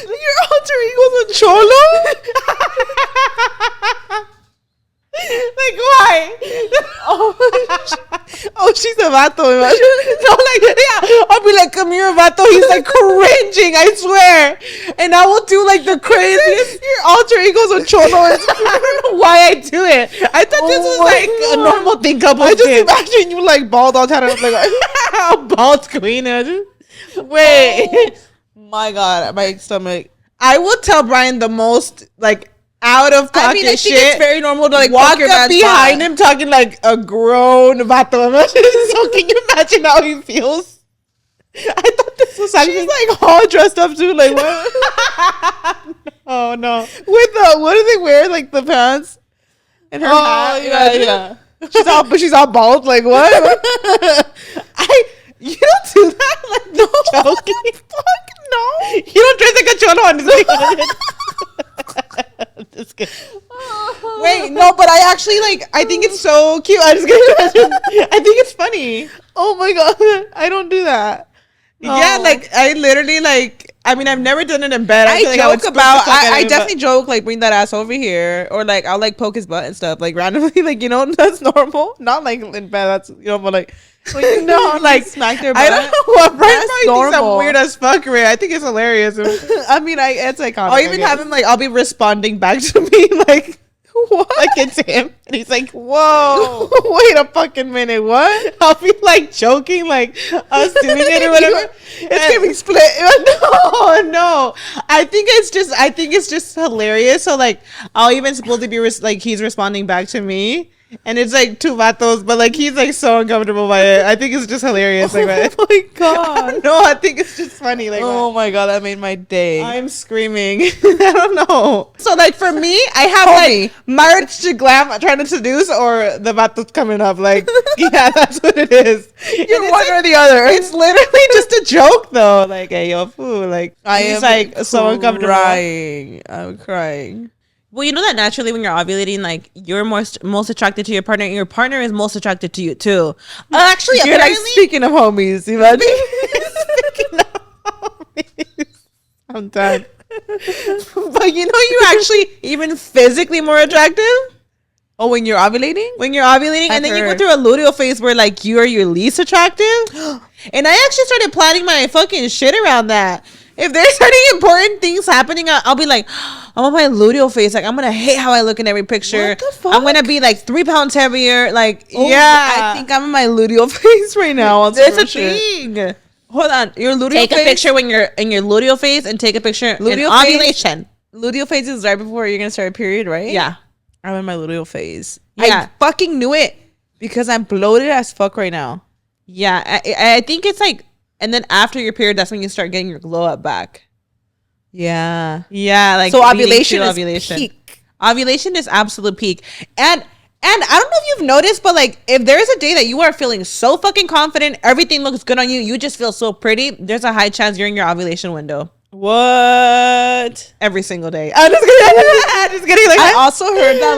Your alter ego's a cholo? Like why? Oh, she's a vato. No, like yeah, I'll be like, come here, vato. He's like cringing, I swear. And I will do like the craziest. Your alter ego's a cholo. I don't know why I do it. I thought this was like a normal thing couples I just did. imagine you like bald all the time. Like, Bald queen. Wait. my God, my stomach. I will tell Brian the most like out of pocket I shit. think it's very normal to like walk up behind him talking like a grown vato. So can you imagine how he feels? I thought this was actually... She's like all dressed up too. Like what? Oh no! With the what do they wear? Like the pants and her hat. Yeah. She's all bald. Like what? You don't do that. Like no, joking. Fuck no. You don't dress like a cholo on this. Just kidding. Wait, no, but I actually like. I think it's so cute. I think it's funny. Oh my god, I don't do that. No. Yeah, like I literally like. I mean, I've never done it in bed. I definitely joke like bring that ass over here, or like I'll like poke his butt and stuff like randomly, like that's normal. Not like in bed, that's but like like smack their butt. I don't know what Brian thinks I'm weird as fuckery. I think it's hilarious. I mean, it's iconic. I'll even have him like I'll be responding back to me like. What? Like it's him, and he's like, "Whoa, wait a fucking minute, what?" I'll be like joking, like us doing it or whatever. It's giving split. No. I think it's just hilarious. So like, I'll even supposed to be like he's responding back to me. And it's like two vatos, but like he's like so uncomfortable by it. I think it's just hilarious. Like, oh my god! No, I think it's just funny. Like, oh my god, that made my day. I'm screaming. I don't know. So like for me, I have like marriage to glam trying to seduce, or the vatos coming up. Like, yeah, that's what it is. You're one or the other. It's literally just a joke though. Like, hey, yo, fool. Like, he's like so uncomfortable. I'm crying. Well, you know that naturally when you're ovulating, like you're most attracted to your partner, and your partner is most attracted to you too. Actually, you're like speaking of homies. Imagine. Speaking of homies, I'm done. But you're actually even physically more attractive. Oh, when you're ovulating? When you're ovulating, and then you go through a luteal phase where like you are your least attractive. And I actually started planning my fucking shit around that. If there's any important things happening, I'll be like, I'm on my luteal phase. Like, I'm going to hate how I look in every picture. What the fuck? I'm going to be like 3 pounds heavier. Like, I think I'm in my luteal phase right now. There's a thing. Hold on. Your luteal phase? Take a picture when you're in your luteal phase and take a picture in ovulation. Luteal phase is right before you're going to start a period, right? Yeah. I'm in my luteal phase. Yeah. I fucking knew it because I'm bloated as fuck right now. Yeah. I think it's like, and then after your period, that's when you start getting your glow up back. Yeah. Yeah. Like, so ovulation is peak. Ovulation is absolute peak. And I don't know if you've noticed, but like if there's a day that you are feeling so fucking confident, everything looks good on you, you just feel so pretty, there's a high chance you're in your ovulation window. What? Every single day. I'm just kidding. Like, I also heard that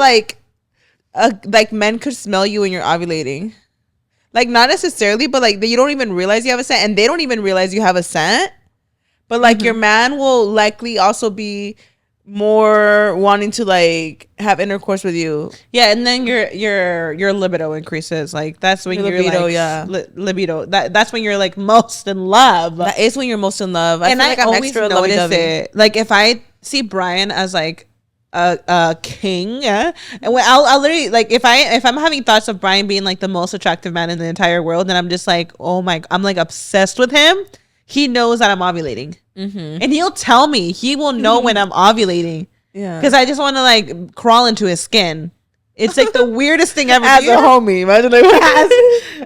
like men could smell you when you're ovulating. Like not necessarily, but like you don't even realize you have a scent, and they don't even realize you have a scent. But like your man will likely also be more wanting to like have intercourse with you. Yeah, and then your libido increases. Like that's when your libido, like, libido. That's when you're like most in love. That is when you're most in love. And I always extra notice it. Like if I see Brian as like a king, yeah, and when I'll literally like if I'm having thoughts of Brian being like the most attractive man in the entire world, and I'm just like, oh my, I'm like obsessed with him. He knows that I'm ovulating, and he'll tell me. He will know when I'm ovulating. Yeah, because I just want to like crawl into his skin. It's like the weirdest thing ever. As a homie, imagine like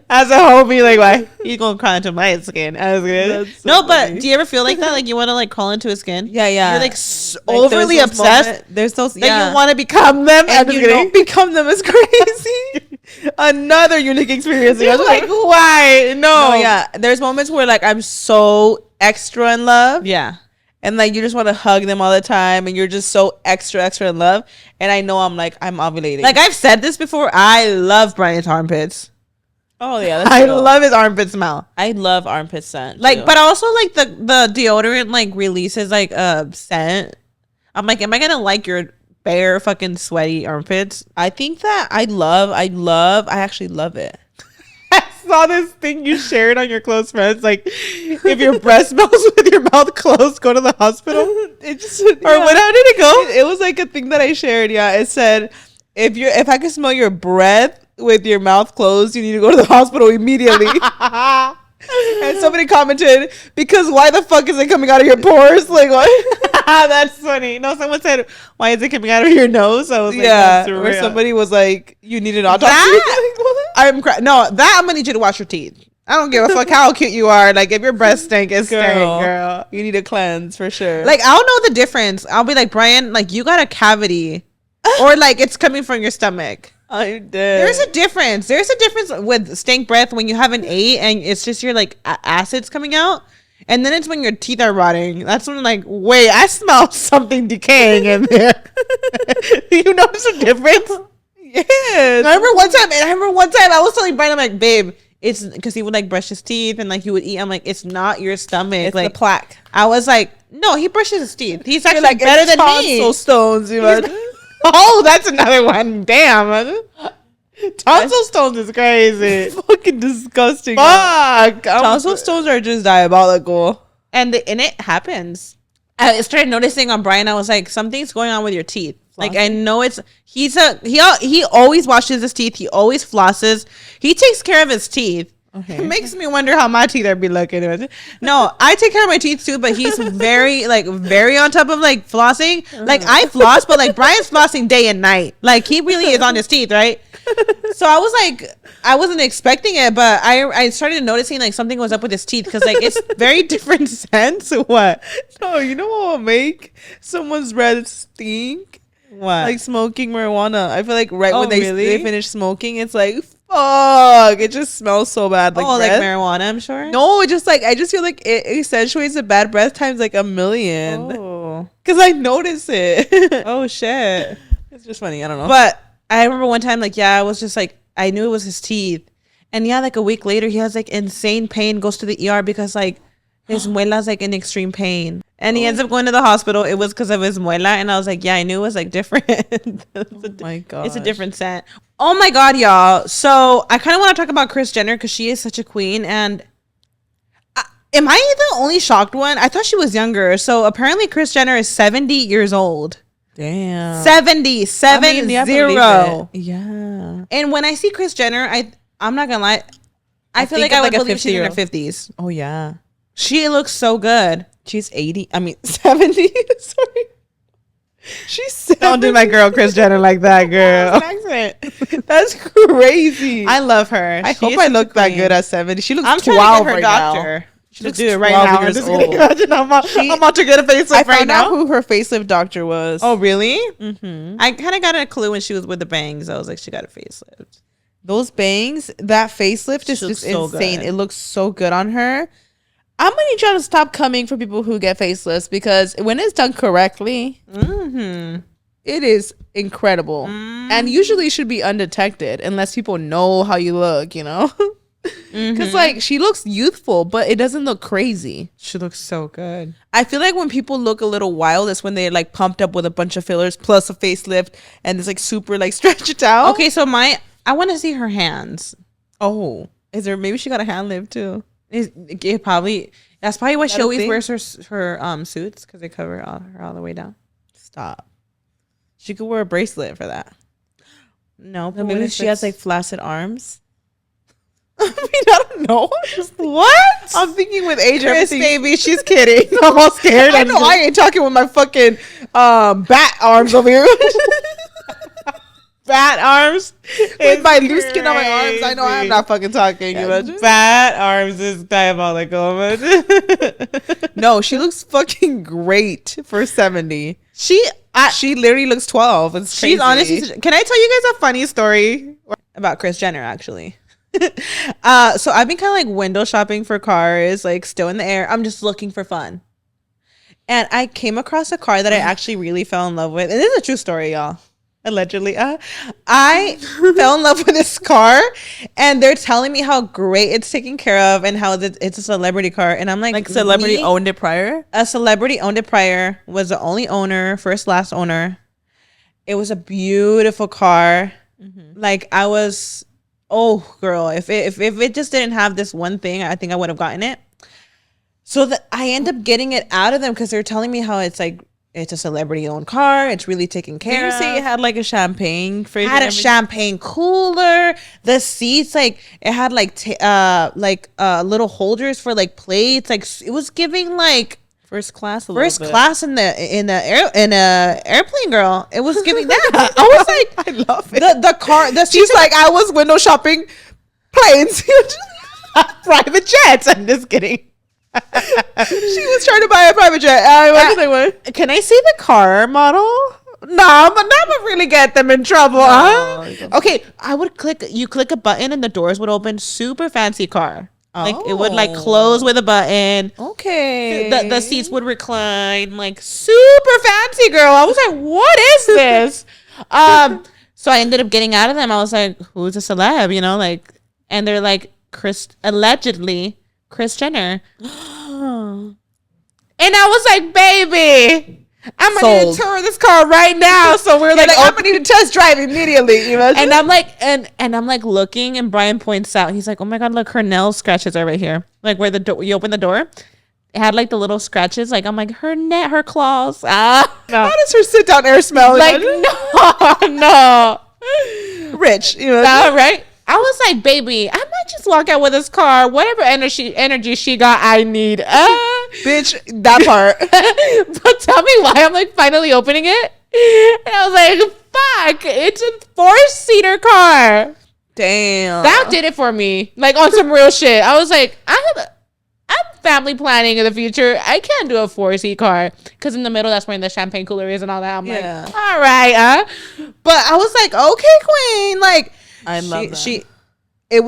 as a homie, like why he's gonna crawl into my skin? But do you ever feel like that? Like you want to like crawl into his skin? Yeah. You're like overly obsessed. There's those that you want to become them, and you don't become them is crazy. Another unique experience. I was like, why? No, yeah. There's moments where like I'm so extra in love. Yeah. And like you just want to hug them all the time, and you're just so extra in love. And I know I'm ovulating. Like I've said this before, I love Brian's armpits. Oh yeah, I love his armpit smell. I love armpit scent. Like, too. But also like the deodorant like releases like a scent. I'm like, am I gonna like your bare fucking sweaty armpits? I think that I actually love it. I saw this thing you shared on your close friends. Like, if your breath smells with your mouth closed, go to the hospital. It just how did it go? It was like a thing that I shared. Yeah, it said if I can smell your breath with your mouth closed, you need to go to the hospital immediately. And somebody commented, because why the fuck is it coming out of your pores? Like what? That's funny. No, someone said, "Why is it coming out of your nose?" I was like, Yeah, "That's or real." somebody was like, "You need an autopsy." That no, that I'm gonna need you to wash your teeth. I don't give a fuck how cute you are. Like if your breath stink, it's stink, girl. You need a cleanse for sure. Like I don't know the difference. I'll be like, Brian, like you got a cavity, or like it's coming from your stomach. I'm dead. There's a difference. There's a difference with stank breath when you haven't ate and it's just your like acids coming out. And then it's when your teeth are rotting. That's when like, wait, I smell something decaying in there. You notice a difference? Yes. I remember one time I was telling Brian, I'm like, babe, it's because he would like brush his teeth and like he would eat. I'm like, it's not your stomach. It's like the plaque. I was like, no, he brushes his teeth. He's actually like better than me. tonsil stones. You know? Oh, that's another one. Damn. Tonsil stones is crazy. Fucking disgusting. Fuck. Tonsil stones are just diabolical. And it happens. I started noticing on Brian. I was like, something's going on with your teeth. Like I know he always washes his teeth. He always flosses. He takes care of his teeth. Okay. It makes me wonder how my teeth are be looking. No, I take care of my teeth too, but he's very on top of like flossing. Like I floss, but like Brian's flossing day and night. Like he really is on his teeth, right? So I was like, I wasn't expecting it, but I started noticing like something was up with his teeth because like it's very different scents. What? No, you know what will make someone's breath stink? What? Like smoking marijuana. I feel like when really? they finish smoking, it's like fuck. It just smells so bad. Like like marijuana, I'm sure. No, it just like I just feel like it accentuates the bad breath times like a million. Oh, because I notice it. Oh shit. It's just funny. I don't know. But I remember one time, like, I was just like, I knew it was his teeth, and like a week later, he has like insane pain. Goes to the ER because like his muela's like in extreme pain. And he ends up going to the hospital. It was because of his muela. And I was like, yeah, I knew it was like different. My God. It's a different scent. Oh my God, y'all. So I kind of want to talk about Kris Jenner because she is such a queen. And am I the only shocked one? I thought she was younger. So apparently Kris Jenner is 70 years old. Damn. 70. 70. Yeah. And when I see Kris Jenner, I'm not going to lie. I feel like I would believe she's in her 50s. Oh, yeah. She looks so good. She's 80. I mean, 70. Sorry. She's 70. Don't do my girl Kris Jenner like that, girl. That's crazy. I love her. I hope I look that good at 70. She looks 12 trying to get her right doctor. now. She looks do it right now. Years I'm old. imagine I'm about to get a facelift I right found now. out who her facelift doctor was. Oh, really? Mm-hmm. I kind of got a clue when she was with the bangs. I was like, she got a facelift. Those bangs, that facelift is just so insane. good. It looks so good on her. I'm gonna need y'all to stop coming for people who get facelifts because when it's done correctly, it is incredible. And usually should be undetected unless people know how you look, you know? Because like she looks youthful, but it doesn't look crazy. She looks so good. I feel like when people look a little wild, it's when they're like pumped up with a bunch of fillers plus a facelift and it's like super like stretch it out. Okay, so I want to see her hands. Oh, is there maybe she got a hand lift too? It probably that's probably why she always thing? wears her suits because they cover her all the way down. Stop. She could wear a bracelet for that. No, But maybe she has like flaccid arms. I mean, I don't know. What? I'm thinking with age, Kris, everything. baby, she's kidding. I'm all scared. I know I ain't talking with my fucking bat arms over here. Bat arms With my loose skin on my arms. I know I'm not fucking talking. You imagine? Bat arms is diabolical. No, she looks fucking great for 70. She literally looks 12. It's crazy. She's honestly. Can I tell you guys a funny story about Kris Jenner? Actually, so I've been kind of like window shopping for cars, like still in the air. I'm just looking for fun, and I came across a car that I actually really fell in love with, and this is a true story, y'all. Allegedly, I fell in love with this car, and they're telling me how great it's taken care of and how it's a celebrity car, and I'm like celebrity owned it prior. A celebrity owned it prior, was the only owner, first last owner. It was a beautiful car. Like I was, oh girl, if it just didn't have this one thing, I think I would have gotten it. So that I end up getting it out of them because they're telling me how it's like. It's a celebrity-owned car. It's really taken care of. Did you say it had like a champagne fridge? It had a champagne cooler. The seats, like it had like little holders for like plates. Like it was giving like First class in the airplane, girl. It was giving that. I was like, I love it. The car. She's like, I was window shopping planes, private jets. I'm just kidding. She was trying to buy a private jet. I was like, can I see the car model? No, but that would really get them in trouble, huh? Okay, you click a button and the doors would open. Super fancy car. Like it would like close with a button. Okay. The seats would recline. Like super fancy, girl. I was like, what is this? So I ended up getting out of them. I was like, who's a celeb? You know, like, and they're like allegedly Kris Jenner. And I was like, baby, I'm gonna need to tour this car right now. So we're like, I'm gonna need to test drive immediately. You know? And I'm like, and I'm like looking, and Brian points out, he's like, oh my god, look, her nail scratches are right here, like where the door you open the door. It had like the little scratches. Like I'm like, her claws. No. How does her sit down air smell? Like no, rich. You know, right? I was like, baby, I might just walk out with this car. Whatever energy she got, I need. Bitch, that part. But tell me why I'm like finally opening it. And I was like, fuck, it's a 4-seater car. Damn. That did it for me. Like on some real shit. I was like, I'm family planning in the future. I can't do a 4-seat car. Because in the middle, that's where the champagne cooler is and all that. I'm like, all right, But I was like, okay, queen. Like, I love that. It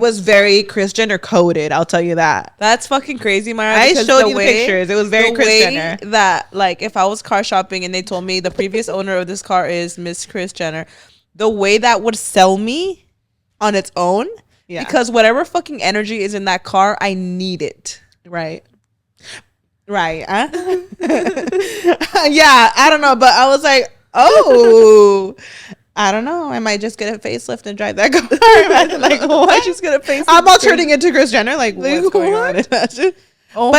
was very Kris Jenner coded. I'll tell you that. That's fucking crazy, Mara. I showed you the pictures. It was very Kris Jenner. That like if I was car shopping and they told me the previous owner of this car is Miss Kris Jenner, the way that would sell me on its own, because whatever fucking energy is in that car, I need it. Right. Yeah, I don't know, but I was like, oh. I don't know. I might just get a facelift and drive that car. Like, what? I just get a facelift. I'm all turning into Kris Jenner. Like, what's going on? But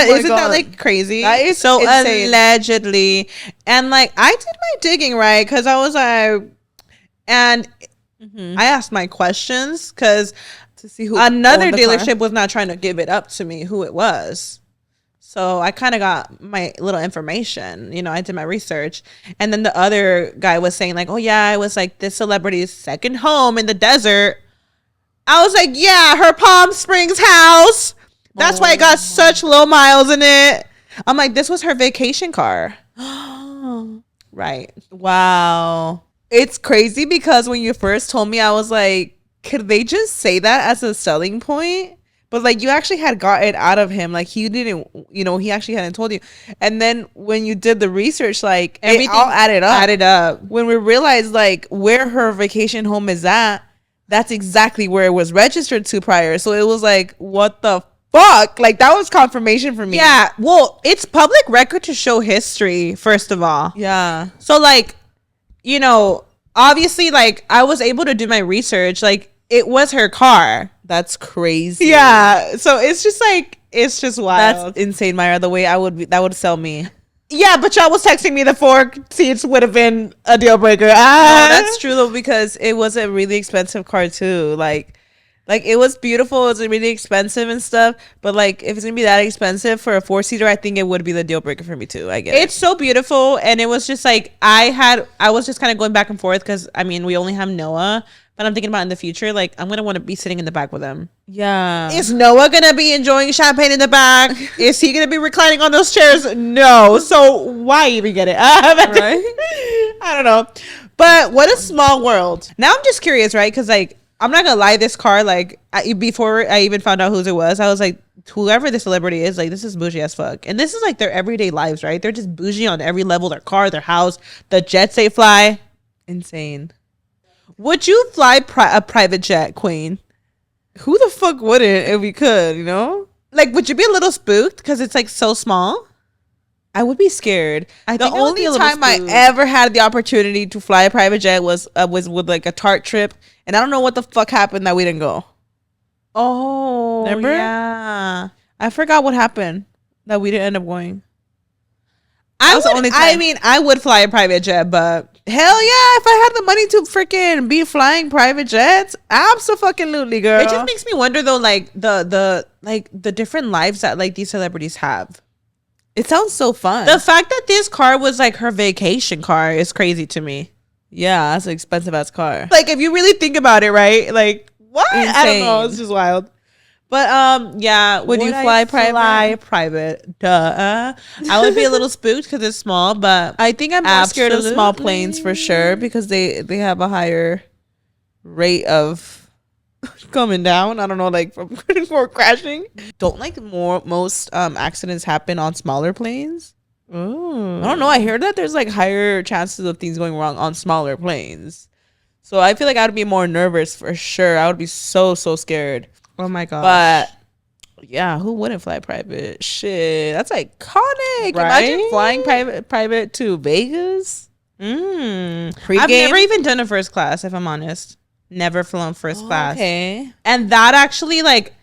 isn't that like crazy? That is so insane. Allegedly. And like, I did my digging, right? Because I was like, and I asked my questions because to see who another dealership was not trying to give it up to me who it was. So I kind of got my little information, you know, I did my research. And then the other guy was saying like, oh yeah, it was like this celebrity's second home in the desert. I was like, yeah, her Palm Springs house. That's why it got such low miles in it. I'm like, this was her vacation car. Right. Wow. It's crazy because when you first told me, I was like, could they just say that as a selling point? But like you actually had gotten out of him, like he didn't, you know, he actually hadn't told you. And then when you did the research, like everything all added up. When we realized like where her vacation home is at, that's exactly where it was registered to prior. So it was like, what the fuck? Like that was confirmation for me. Yeah. Well, it's public record to show history, first of all. Yeah. So like, you know, obviously like I was able to do my research. Like it was her car. That's crazy. Yeah. So it's just like, it's just wild. That's insane, Myra. The way that would sell me. Yeah, but y'all was texting me the 4 seats would have been a deal breaker. No, that's true though, because it was a really expensive car too. Like it was beautiful. It was really expensive and stuff. But like, if it's gonna be that expensive for a 4-seater, I think it would be the deal breaker for me too. I guess it's so beautiful, and it was just like I was just kind of going back and forth because I mean we only have Noah. But I'm thinking about in the future, like, I'm going to want to be sitting in the back with him. Yeah. Is Noah going to be enjoying champagne in the back? Is he going to be reclining on those chairs? No. So why even get it? Right? I don't know. But what a small world. Now I'm just curious, right? Because, like, I'm not going to lie, this car, like, before I even found out whose it was, I was like, whoever the celebrity is, like, this is bougie as fuck. And this is, like, their everyday lives, right? They're just bougie on every level. Their car, their house, the jets they fly. Insane. Would you fly a private jet, queen? Who the fuck wouldn't if we could, you know? Like, would you be a little spooked because it's like so small? I would be scared. The only time I ever had the opportunity to fly a private jet was with like a Tart trip, and I don't know what the fuck happened that we didn't go. Oh, remember? Yeah, I forgot what happened that we didn't end up going. I would fly a private jet, but hell yeah, if I had the money to freaking be flying private jets, absolutely, girl. It just makes me wonder though, like the different lives that like these celebrities have. It sounds so fun. The fact that this car was like her vacation car is crazy to me. Yeah, that's an expensive ass car. Like if you really think about it, right? Like what? Insane. I don't know. It's just wild. But yeah, would you fly private? Fly private. Duh. I would be a little spooked because it's small, but I think I'm more scared of small planes for sure because they have a higher rate of coming down. I don't know, like from for crashing. Don't like most accidents happen on smaller planes. Oh, I don't know. I heard that there's like higher chances of things going wrong on smaller planes. So I feel like I'd be more nervous for sure. I would be so scared. Oh my god. But yeah, who wouldn't fly private? Shit, that's iconic. Right? Imagine flying private to Vegas. I've never even done a first class, if I'm honest. Never flown first class. Okay. And that actually, like,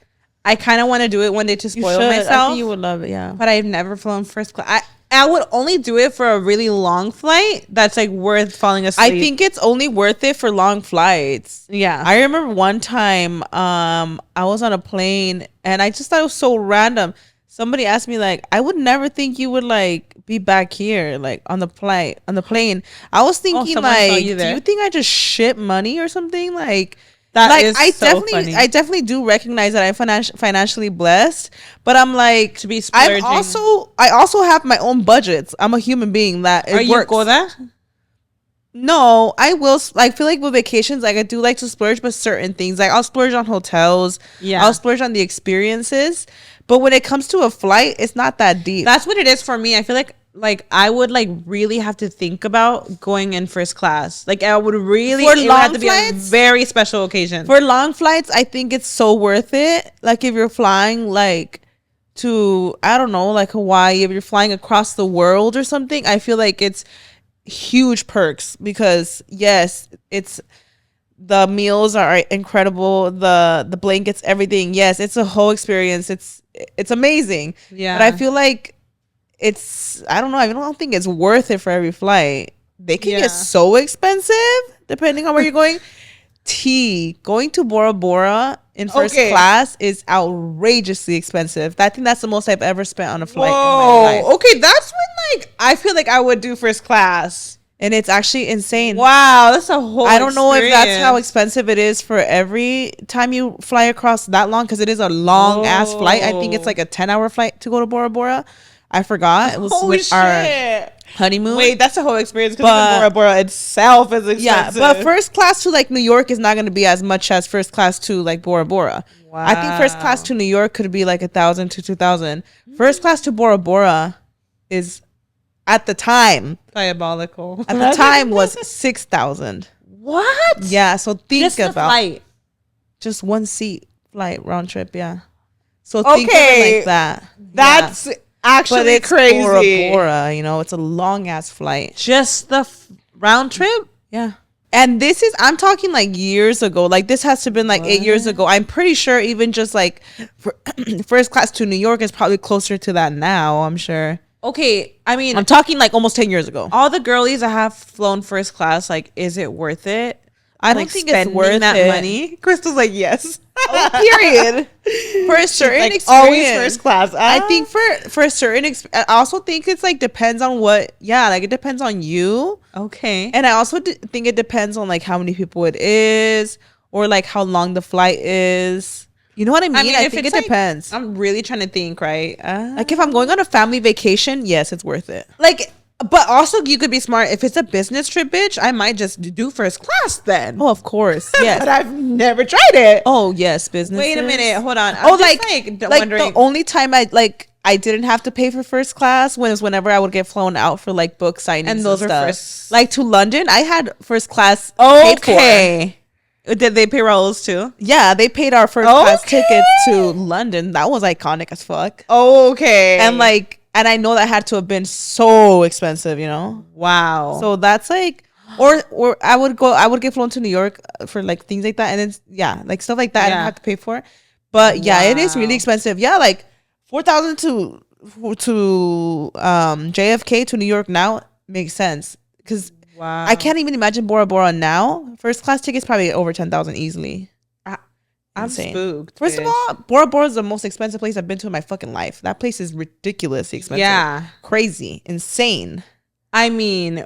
I kind of want to do it one day to spoil myself. I think you would love it, yeah. But I've never flown first class. I would only do it for a really long flight that's like worth falling asleep. I think it's only worth it for long flights. Yeah. I remember one time I was on a plane and I just thought it was so random. Somebody asked me like, I would never think you would like be back here like on the plane. I was thinking like, do you think I just shit money or something? Like that like is funny. I definitely do recognize that I'm financially blessed, but I'm like to be splurging. I also have my own budgets. I'm a human being that it works. You go there? No, I will. I feel like with vacations, like I do like to splurge, but certain things, like I'll splurge on hotels. Yeah, I'll splurge on the experiences. But when it comes to a flight, it's not that deep. That's what it is for me. I feel like I would like really have to think about going in first class. Like I would really for long have to flights, be a very special occasion. For long flights, I think it's so worth it. Like if you're flying like to, I don't know, like Hawaii, if you're flying across the world or something, I feel like it's huge perks because yes, it's the meals are incredible, the blankets, everything. Yes, it's a whole experience. It's amazing. Yeah. But I feel like I don't know, I don't think it's worth it for every flight. They can get so expensive depending on where you're going. Going to Bora Bora in first class is outrageously expensive. I think that's the most I've ever spent on a flight in my life. Okay, that's when like I feel like I would do first class. And it's actually insane. Wow, that's a whole I don't know if that's how expensive it is for every time you fly across that long, because it is a long ass flight. I think it's like a 10-hour flight to go to Bora Bora. I forgot. It was with our honeymoon. Wait, that's a whole experience because Bora Bora itself is expensive. Yeah, but first class to like New York is not going to be as much as first class to like Bora Bora. Wow. I think first class to New York could be like 1,000 to 2,000. First class to Bora Bora is at the time diabolical. At the time was 6,000. What? Yeah, so think just about flight. Just one seat flight round trip. Yeah. So think of it like that. That's actually crazy. Bora Bora, you know, it's a long ass flight. Just the round trip. Yeah. And I'm talking like years ago. Like this has to have been like 8 years ago. I'm pretty sure even just like first class to New York is probably closer to that now. I'm sure. Okay, I mean, I'm talking like almost 10 years ago. All the girlies that have flown first class, like, is it worth it? I don't think it's worth that money. Crystal's like, yes. Oh, period. For a certain like, experience, always first class. I think for a certain I also think it's like depends on what. Yeah, like it depends on you. Okay. And I also think it depends on like how many people it is, or like how long the flight is. You know what I mean? I think it depends. I'm really trying to think, right? Like if I'm going on a family vacation, yes, it's worth it. Like, but also you could be smart. If it's a business trip, bitch, I might just do first class then. Oh, of course. Yes. But I've never tried it. Oh, yes, business. Wait a minute. Hold on. I'm like the only time I didn't have to pay for first class was whenever I would get flown out for like book signings and those are first. Like to London, I had first class paid for. Did they pay Raul's too? Yeah, they paid our first class tickets to London. That was iconic as fuck. Okay. And I know that had to have been so expensive, you know? Wow. So that's like, or I would get flown to New York for like things like that. And then, like stuff like that I didn't have to pay for. But yeah, it is really expensive. Yeah, like 4,000 to JFK to New York now makes sense. Because I can't even imagine Bora Bora now. First class tickets probably over 10,000 easily. I'm Insane. spooked. First of all, Bora Bora is the most expensive place I've been to in my fucking life. That place is ridiculously expensive. Yeah. Crazy. Insane. I mean,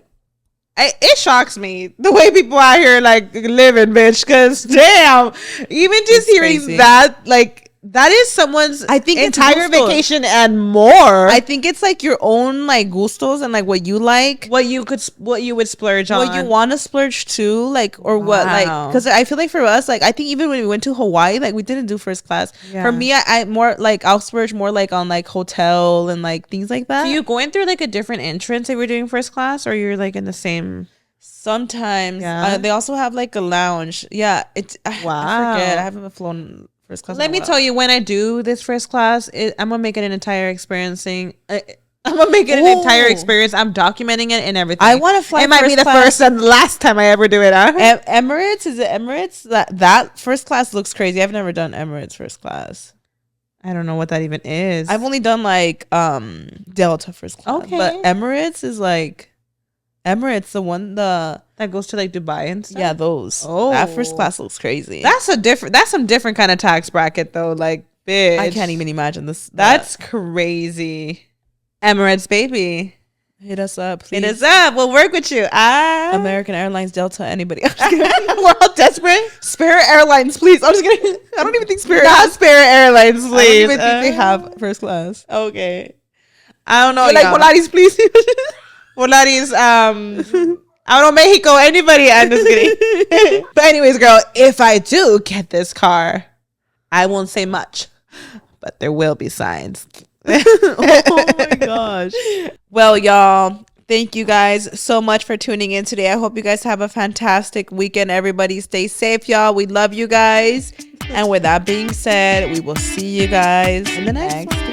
it shocks me the way people out here like living, bitch. Because damn, even just hearing crazy. that, like that is someone's I think entire it's gustos. vacation and more. I think it's like your own like gustos and like what you like. What you would splurge on. What you want to splurge to, like, or what, like, because I feel like for us, like, I think even when we went to Hawaii, like, we didn't do first class. Yeah. For me, I more like I'll splurge more like on like hotel and like things like that. So you going through like a different entrance if you're doing first class, or you're like in the same? Sometimes Yeah. they also have like a lounge. Yeah, it's Wow. I forget. I haven't flown first class. Let me tell you, when I do this first class, I'm gonna make it an entire experiencing. I'm gonna make it an entire experience. I'm documenting it and everything. I want to fly. It might be the first and last time I ever do it. Huh? Emirates, is it Emirates? That first class looks crazy. I've never done Emirates first class. I don't know what that even is. I've only done like Delta first class. Okay. But Emirates is like Emirates, the one that goes to like Dubai and stuff. yeah, those. Oh, that first class looks crazy. That's some different kind of tax bracket though. Like, bitch, I can't even imagine this. That's crazy. Emirates, baby. Hit us up, please. Hit us up. We'll work with you. American Airlines, Delta, anybody. We're all desperate. Spirit Airlines, please. I'm just kidding. I don't even think Spirit Not has. Spirit Airlines, I don't please. even think they have first class. Okay. I don't know. You're like Volaris, please. Volaris, I don't know, Mexico, anybody. I'm just kidding. But anyways, girl, if I do get this car, I won't say much, but there will be signs. Oh my gosh. Well, y'all, thank you guys so much for tuning in today. I hope you guys have a fantastic weekend. Everybody stay safe, y'all. We love you guys. And with that being said, we will see you guys in the next one.